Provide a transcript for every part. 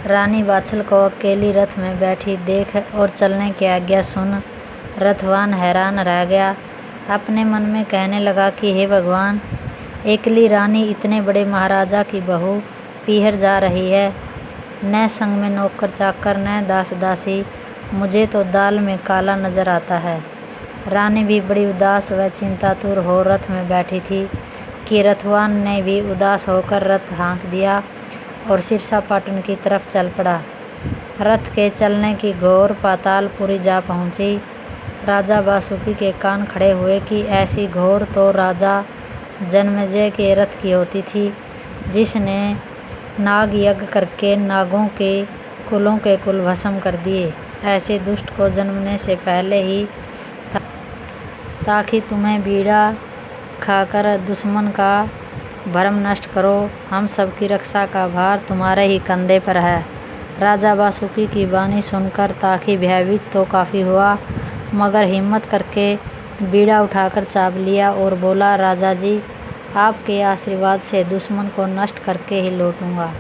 रानी बाछल को अकेली रथ में बैठी देख और चलने की आज्ञा सुन रथवान हैरान रह गया। अपने मन में कहने लगा कि हे भगवान, एकली रानी इतने बड़े महाराजा की बहू पीहर जा रही है, न संग में नौकर चाकर न दास दासी, मुझे तो दाल में काला नजर आता है। रानी भी बड़ी उदास व चिंतातुर हो रथ में बैठी थी कि रथवान ने भी उदास होकर रथ हाँक दिया और सिरसापाटन की तरफ चल पड़ा। रथ के चलने की घोर पातालपुरी जा पहुंची। राजा वासुकी के कान खड़े हुए कि ऐसी घोर तो राजा जन्मेजय के रथ की होती थी, जिसने नाग यज्ञ करके नागों के कुलों के कुल भस्म कर दिए। ऐसे दुष्ट को जन्मने से पहले ही ताकि तुम्हें बीड़ा खाकर दुश्मन का भरम नष्ट करो। हम सबकी रक्षा का भार तुम्हारे ही कंधे पर है। राजा वासुकी की वाणी सुनकर ताकि भयभीत तो काफ़ी हुआ, मगर हिम्मत करके बीड़ा उठाकर चाप लिया और बोला, राजा जी, आपके आशीर्वाद से दुश्मन को नष्ट करके ही लौटूंगा।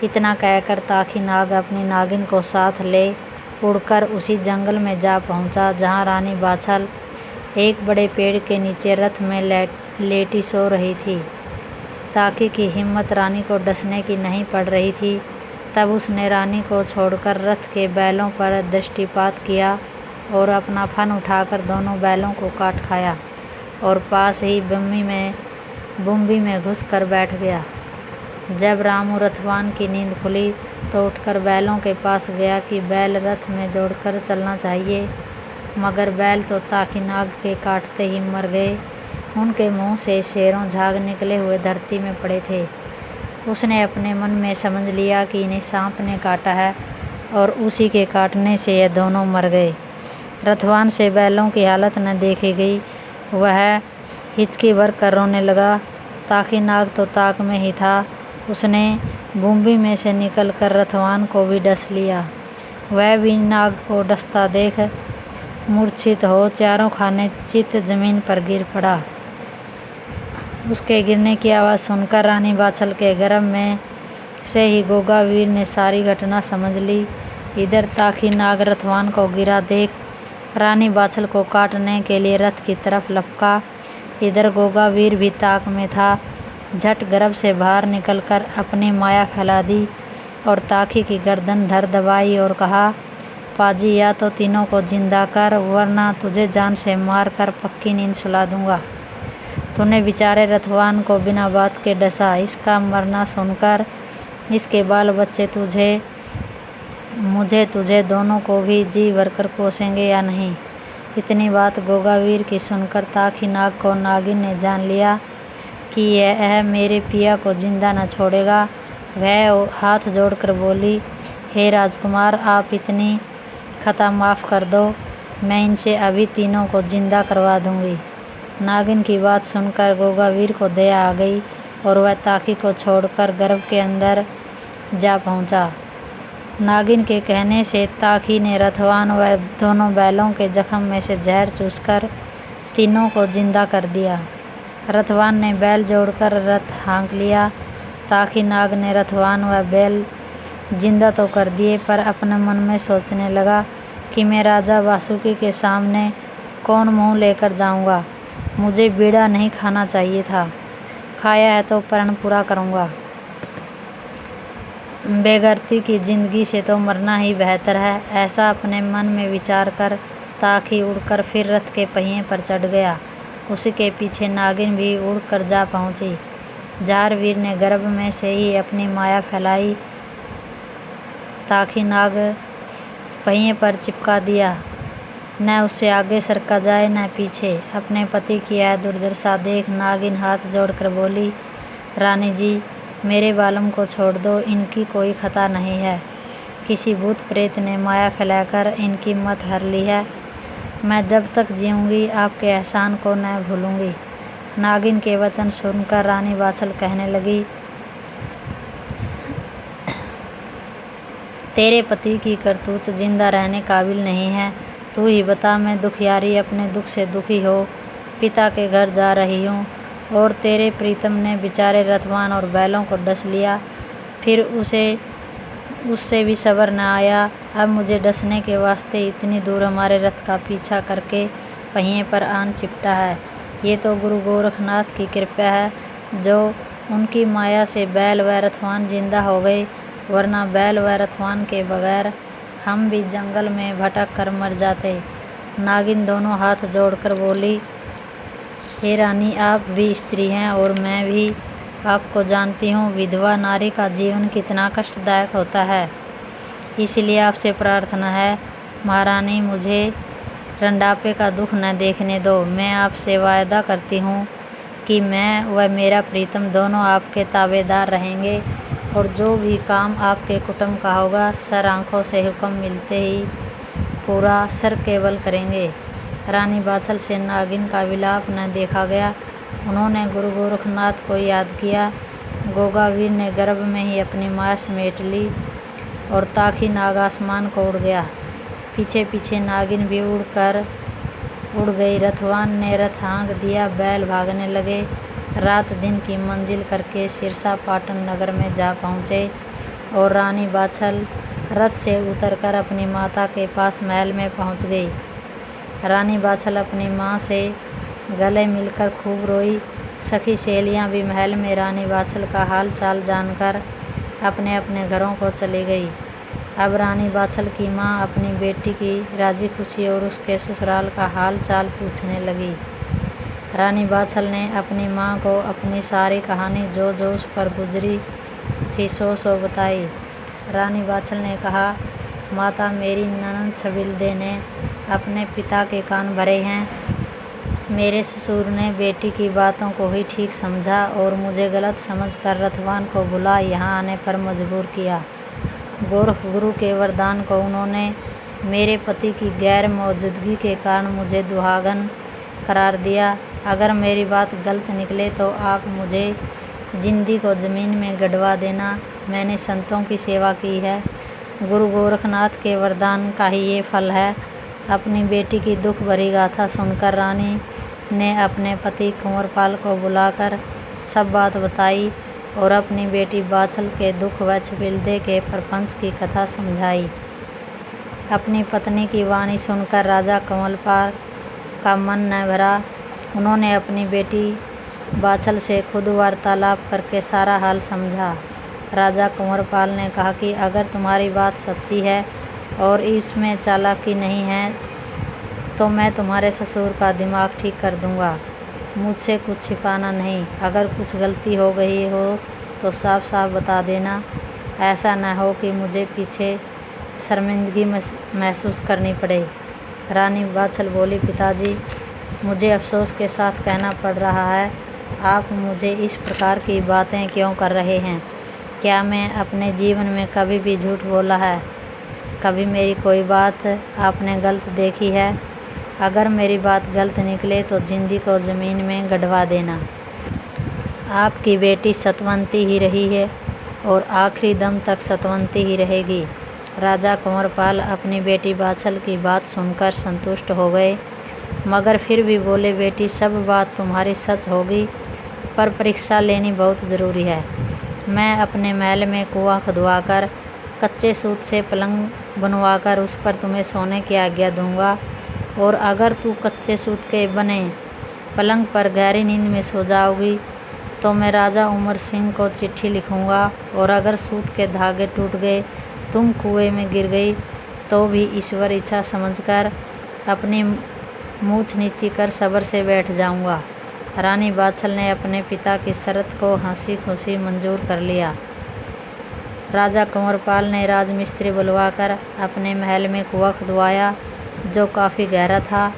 इतना कहकर ताकि नाग अपनी नागिन को साथ ले उड़कर उसी जंगल में जा पहुंचा जहां रानी बाछल एक बड़े पेड़ के नीचे रथ में लेटी सो रही थी। ताकि की हिम्मत रानी को डसने की नहीं पड़ रही थी। तब उसने रानी को छोड़कर रथ के बैलों पर दृष्टिपात किया और अपना फन उठाकर दोनों बैलों को काट खाया और पास ही बुम्बी में घुस कर बैठ गया। जब रामू रथवान की नींद खुली तो उठकर बैलों के पास गया कि बैल रथ में जोड़कर चलना चाहिए, मगर बैल तो ताकि नाग के काटते ही मर गए। उनके मुंह से शेरों झाग निकले हुए धरती में पड़े थे। उसने अपने मन में समझ लिया कि इन्हें सांप ने काटा है और उसी के काटने से ये दोनों मर गए। रथवान से बैलों की हालत न देखी गई। वह हिचकी भर कर रोने लगा। ताकि नाग तो ताक में ही था। उसने बुम्बी में से निकलकर रथवान को भी डस लिया। वह भी नाग को डसता देख मूर्छित हो चारों खाने चित जमीन पर गिर पड़ा। उसके गिरने की आवाज़ सुनकर रानी बाछल के गर्भ में से ही गोगावीर ने सारी घटना समझ ली। इधर ताकि नाग रथवान को गिरा देख रानी बाछल को काटने के लिए रथ की तरफ लपका। इधर गोगावीर भी ताक में था। झट गर्भ से बाहर निकलकर अपनी माया फैला दी और ताकि की गर्दन धर दबाई और कहा, पाजी, या तो तीनों को जिंदा कर, वरना तुझे जान से मार कर पक्की नींद सुला दूंगा। तूने बेचारे रथवान को बिना बात के डसा। इसका मरना सुनकर इसके बाल बच्चे तुझे दोनों को भी जी भरकर कोसेंगे या नहीं। इतनी बात गोगावीर की सुनकर ताकि नाग को नागिन ने जान लिया कि यह मेरे पिया को जिंदा न छोड़ेगा। वह हाथ जोड़कर बोली, हे राजकुमार, आप इतनी खता माफ़ कर दो, मैं इनसे अभी तीनों को जिंदा करवा दूंगी। नागिन की बात सुनकर गोगावीर को दया आ गई और वह ताकि को छोड़कर गर्भ के अंदर जा पहुंचा। नागिन के कहने से ताकि ने रथवान व दोनों बैलों के जख्म में से जहर चूसकर तीनों को जिंदा कर दिया। रथवान ने बैल जोड़कर रथ हाँक लिया। ताकि नाग ने रथवान व बैल जिंदा तो कर दिए, पर अपने मन में सोचने लगा कि मैं राजा वासुकी के सामने कौन मुंह लेकर जाऊंगा। मुझे बीड़ा नहीं खाना चाहिए था। खाया है तो प्रण पूरा करूंगा। बेगरती की जिंदगी से तो मरना ही बेहतर है। ऐसा अपने मन में विचार कर ताकि उड़कर फिर रथ के पहिए पर चढ़ गया। उसी के पीछे नागिन भी उड़कर जा पहुंची। जारवीर ने गर्भ में से ही अपनी माया फैलाई। ताकि नाग पहिए पर चिपका दिया। न उससे आगे सरका जाए न पीछे। अपने पति की यह दुर्दशा देख नागिन हाथ जोड़कर बोली, रानी जी, मेरे बालम को छोड़ दो, इनकी कोई खता नहीं है। किसी भूत प्रेत ने माया फैलाकर इनकी मत हर ली है। मैं जब तक जीऊँगी आपके एहसान को न भूलूँगी। नागिन के वचन सुनकर रानी बाछल कहने लगी, तेरे पति की करतूत जिंदा रहने काबिल नहीं है। तू ही बता, मैं दुखियारी अपने दुख से दुखी हो पिता के घर जा रही हूँ और तेरे प्रीतम ने बेचारे रथवान और बैलों को डस लिया। फिर उसे उससे भी सब्र न आया। अब मुझे डसने के वास्ते इतनी दूर हमारे रथ का पीछा करके पहिए पर आन चिपटा है। ये तो गुरु गोरखनाथ की कृपा है, जो उनकी माया से बैल व रथवान जिंदा हो गए, वरना बैल व रथवान के बगैर हम भी जंगल में भटक कर मर जाते। नागिन दोनों हाथ जोड़कर बोली, हे रानी, आप भी स्त्री हैं और मैं भी आपको जानती हूँ, विधवा नारी का जीवन कितना कष्टदायक होता है। इसलिए आपसे प्रार्थना है, महारानी, मुझे रंडापे का दुख न देखने दो। मैं आपसे वायदा करती हूँ कि मैं व मेरा प्रीतम दोनों आपके ताबेदार रहेंगे और जो भी काम आपके कुटुंब का होगा, सर आँखों से हुक्म मिलते ही पूरा सर केवल करेंगे। रानी बाछल से नागिन का विलाप न देखा गया। उन्होंने गुरु गोरखनाथ को याद किया। गोगावीर ने गर्भ में ही अपनी माँ समेट ली और ताखी नाग आसमान को उड़ गया। पीछे पीछे नागिन भी उड़ गई। रथवान ने रथ हाँक दिया, बैल भागने लगे। रात दिन की मंजिल करके सिरसा पाटन नगर में जा पहुँचे और रानी बाछल रथ से उतरकर अपनी माता के पास महल में पहुँच गई। रानी बाछल अपनी माँ से गले मिलकर खूब रोई। सखी सहेलियाँ भी महल में रानी बाछल का हाल चाल जानकर अपने अपने घरों को चली गई। अब रानी बाछल की माँ अपनी बेटी की राजी खुशी और उसके ससुराल का हाल चाल पूछने लगी। रानी बाछल ने अपनी माँ को अपनी सारी कहानी जो जो उस पर गुजरी थी सो बताई। रानी बाछल ने कहा, माता, मेरी ननद छबिलदे ने अपने पिता के कान भरे हैं। मेरे ससुर ने बेटी की बातों को ही ठीक समझा और मुझे गलत समझकर रथवान को बुला यहाँ आने पर मजबूर किया। गोरख गुरु के वरदान को उन्होंने मेरे पति की गैर मौजूदगी के कारण मुझे दुहागन करार दिया। अगर मेरी बात गलत निकले तो आप मुझे जिंदगी को ज़मीन में गड़वा देना। मैंने संतों की सेवा की है। गुरु गोरखनाथ के वरदान का ही ये फल है। अपनी बेटी की दुख भरी गाथा सुनकर रानी ने अपने पति कुंवरपाल को बुलाकर सब बात बताई और अपनी बेटी बाछल के दुख व छबिलदे के प्रपंच की कथा समझाई। अपनी पत्नी की वाणी सुनकर राजा कुंवरपाल का मन न भरा। उन्होंने अपनी बेटी बाछल से खुद वार्तालाप करके सारा हाल समझा। राजा कुंवरपाल ने कहा कि अगर तुम्हारी बात सच्ची है और इसमें चालाकी नहीं है तो मैं तुम्हारे ससुर का दिमाग ठीक कर दूंगा। मुझसे कुछ छिपाना नहीं। अगर कुछ गलती हो गई हो तो साफ साफ बता देना। ऐसा न हो कि मुझे पीछे शर्मिंदगी महसूस करनी पड़े। रानी बाछल बोली, पिताजी, मुझे अफसोस के साथ कहना पड़ रहा है, आप मुझे इस प्रकार की बातें क्यों कर रहे हैं? क्या मैं अपने जीवन में कभी भी झूठ बोला है? कभी मेरी कोई बात आपने गलत देखी है? अगर मेरी बात गलत निकले तो जिंदगी को ज़मीन में गड़वा देना। आपकी बेटी सतवंती ही रही है और आखिरी दम तक सतवंती ही रहेगी। राजा कुंवरपाल अपनी बेटी बाछल की बात सुनकर संतुष्ट हो गए, मगर फिर भी बोले, बेटी, सब बात तुम्हारी सच होगी, पर परीक्षा लेनी बहुत ज़रूरी है। मैं अपने महल में कुआं खुदवाकर कच्चे सूत से पलंग बनवाकर उस पर तुम्हें सोने की आज्ञा दूंगा और अगर तू कच्चे सूत के बने पलंग पर गहरी नींद में सो जाओगी तो मैं राजा उमर सिंह को चिट्ठी लिखूंगा और अगर सूत के धागे टूट गए, तुम कुएं में गिर गई, तो भी ईश्वर इच्छा समझकर अपनी मूछ नीची कर सब्र से बैठ जाऊंगा। रानी बाछल ने अपने पिता की शर्त को हंसी खुशी मंजूर कर लिया। राजा कुंवरपाल ने राजमिस्त्री बुलवाकर अपने महल में कुआं खुदवाया, जो काफ़ी गहरा था।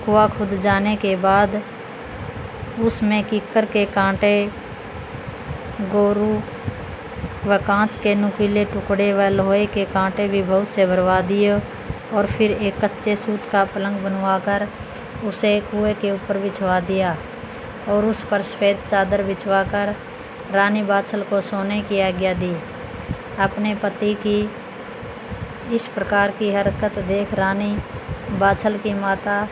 कुआं खुद जाने के बाद उसमें किक्कर के कांटे, गोरू व कांच के नुकीले टुकड़े व लोहे के कांटे भी बहुत से भरवा दिए और फिर एक कच्चे सूत का पलंग बनवाकर उसे कुएं के ऊपर बिछवा दिया और उस पर सफ़ेद चादर बिछवाकर रानी बाछल को सोने की आज्ञा दी। अपने पति की इस प्रकार की हरकत देख रानी बाछल की माता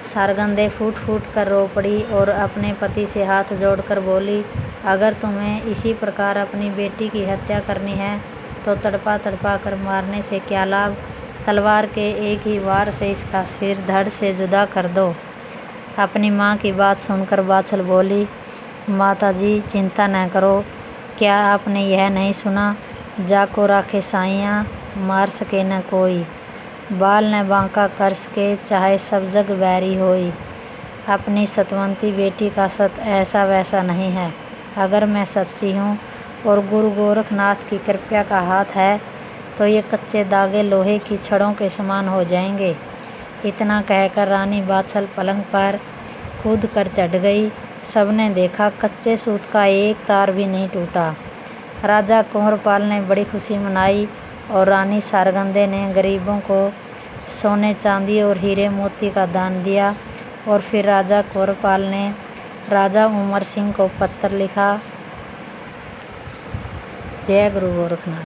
सारगंदे फूट फूट कर रो पड़ी और अपने पति से हाथ जोड़कर बोली, अगर तुम्हें इसी प्रकार अपनी बेटी की हत्या करनी है तो तड़पा तड़पा कर मारने से क्या लाभ। तलवार के एक ही वार से इसका सिर धड़ से जुदा कर दो। अपनी माँ की बात सुनकर बाछल बोली, माताजी चिंता न करो, क्या आपने यह नहीं सुना, जाको राखे साइयाँ मार सके न कोई, बाल न बांका कर सके चाहे सब जग बैरी होई। अपनी सतवंती बेटी का सत ऐसा वैसा नहीं है। अगर मैं सच्ची हूँ और गुरु गोरखनाथ की कृपा का हाथ है तो ये कच्चे दागे लोहे की छड़ों के समान हो जाएंगे। इतना कहकर रानी बाछल पलंग पर कूद कर चढ़ गई। सबने देखा कच्चे सूत का एक तार भी नहीं टूटा। राजा कुंवरपाल ने बड़ी खुशी मनाई और रानी सारगंदे ने गरीबों को सोने चांदी और हीरे मोती का दान दिया। और फिर राजा कुंवरपाल ने राजा उमर सिंह को पत्र लिखा। जय गुरु गोरखनाथ।